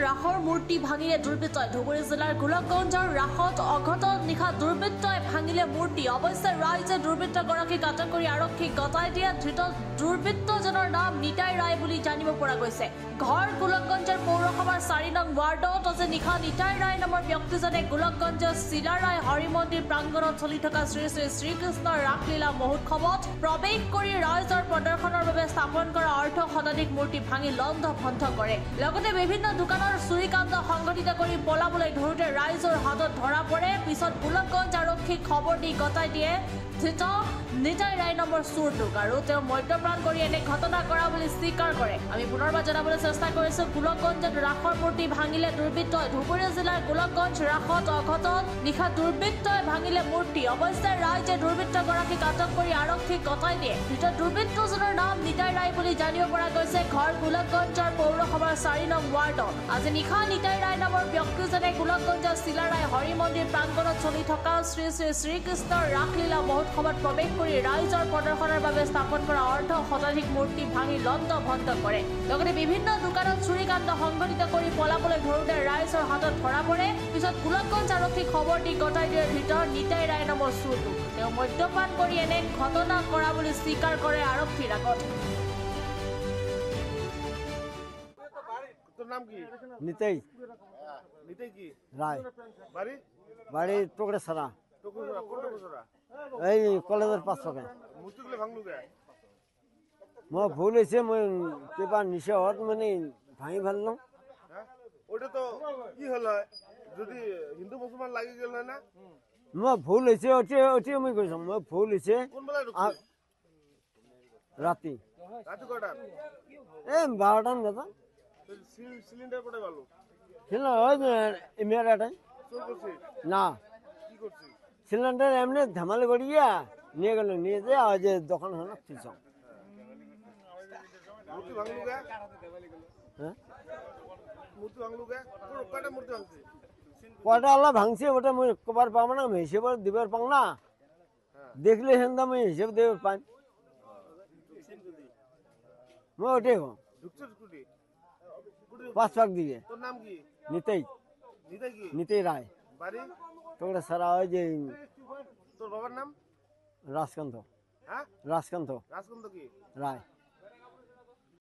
ৰাসৰ মূৰ্তি ভাঙিলে দুৰ্বৃত্তই। ধুবুৰী জিলাৰ গোলকগঞ্জৰ ৰাসত অঘটন নিশা দুৰ্বৃত্তই ভাঙিলে মূৰ্তি। অৱশ্যে ৰাইজে দুৰ্বৃত্তগৰাকীক আটক কৰি আৰক্ষীক গতাই দিয়ে। ধৃত দুৰ্বৃত্তজনৰ নাম নিতাই ৰায় বুলি জানিব পৰা গৈছে। ঘৰ গোলকগঞ্জৰ পৌৰসভাৰ 4 নং ৱাৰ্ডত আজি নিশা নিতাই ৰায় নামৰ ব্যক্তিজনে গোলকগঞ্জৰ চিলাৰায় হৰি মন্দিৰ প্ৰাংগণত চলি থকা শ্ৰী শ্ৰী শ্ৰীকৃষ্ণৰ ৰাসলীলা মহোৎসৱত প্ৰৱেশ কৰি ৰাইজৰ প্ৰদৰ্শনৰ বাবে স্থাপন কৰা অৰ্ধ শতাধিক মূৰ্তি ভাঙি লণ্ড ভণ্ড কৰে। লগতে বিভিন্ন দোকানৰ চুৰিকাণ্ড সংঘটিত কৰি পলাবলৈ ধৰোঁতে ৰাইজৰ হাতত ধৰা পৰে। পিছত গোলকগঞ্জ আৰক্ষীক খবৰ দি গতাই দিয়ে ধৃত নিতাই ৰায় নামৰ চোৰটোক আৰু তেওঁ মদ্যপান কৰি এনে ঘটনা কৰা বুলি স্বীকাৰ কৰে। আমি পুনৰবাৰ জনাবলৈ চেষ্টা কৰিছো, গোলকগঞ্জত ৰাসৰ মূৰ্তি ভাঙিলে দুৰ্বৃত্তই। ধুবুৰী জিলাৰ গোলকগঞ্জ ৰাসত অঘটন নিশা দুৰ্বৃত্তই ভাঙিলে মূৰ্তি। অৱশ্যে ৰাইজে দুৰ্বৃত্তগৰাকীক আটক কৰি আৰক্ষীক গতাই দিয়ে। ধৃত দুৰ্বৃত্তজনৰ নাম নিতাই ৰায় বুলি জানিব পৰা গৈছে। ঘৰ গোলকগঞ্জৰ পৌৰসভাৰ 4 নং ৱাৰ্ডত আজি নিশা নিতাই ৰায় নামৰ ব্যক্তিজনে গোলকগঞ্জৰ চিলাৰায় হৰি মন্দিৰ প্ৰাংগণত চলি থকা শ্ৰী শ্ৰী শ্ৰীকৃষ্ণৰ ৰাসলীলা মহোৎসৱত প্ৰৱেশ কৰি ৰাইজৰ প্ৰদৰ্শনৰ বাবে স্থাপন কৰা অৰ্ধ শতাধিক মূৰ্তি ভাঙি লণ্ড ভণ্ড কৰে। লগতে বিভিন্ন দোকানত চুৰিকাণ্ড সংঘটিত কৰি পলাবলৈ ধৰোঁতে ৰাইজৰ হাতত ধৰা পৰে। পিছত গোলকগঞ্জ আৰক্ষীক খবৰ দি গতাই দিয়ে ধৃত নিতাই ৰায় নামৰ চোৰটোক। তেওঁ মদ্যপান কৰি এনে ঘটনা কৰা বুলি স্বীকাৰ কৰে আৰক্ষীৰ আগত। নাম কি? নিতাই নিতাই কি রায়। বাড়ি বাড়ি টুকরেছড়া, টুকুরা কোন টুকুরা এই কলেজের পাঁচশকে। মূর্তিগুলো ভাঙলু কে? মই ভুল হয়েছে, মই কিবা নিশাহত মানে ভাঙি ফেললাম। হ্যাঁ ওটা তো কি হলো যদি হিন্দু মুসলমান লাগি গেল না? মই ভুল হয়েছে, ওটি আমি কৈছো মই ভুল হয়েছে। কোন বেলা ঢুকছে? রাতি রাতে কটা? এই 12টার কথা সিলিন্ডার কোথায় ভালো? ছিল ওই ইমিয়াটাই চোর করছে? না, কি করছে? সিলিন্ডার এমনি ধামালি করিয়া নিয়ে গেল, নিয়ে যে ওই যে দোকান হলো তুলছ। মূর্তি ভাঙলু কে? হ্যাঁ, মূর্তি ভাঙলু কে? কটা মূর্তি ভাঙছে? কয়টা আল্লাহ ভাঙছে ওটা মই কবার পাবো না, আমি হিসেবে দিবার পাং না। দেখলে হেন্দা আমি হিসেবে দেবার পাই। মই ওটাই হো ঢুকছে স্কুটি? 5 পাক দিয়ে। তোর নাম কি? নিতেই নিতাই কি? নিতেই রায়। বাড়ি? তোমরা সারা ওই যে তোর বাবার নাম? রাজকান্ত, হ্যাঁ রাজকান্ত রাজকান্ত কি? রায়।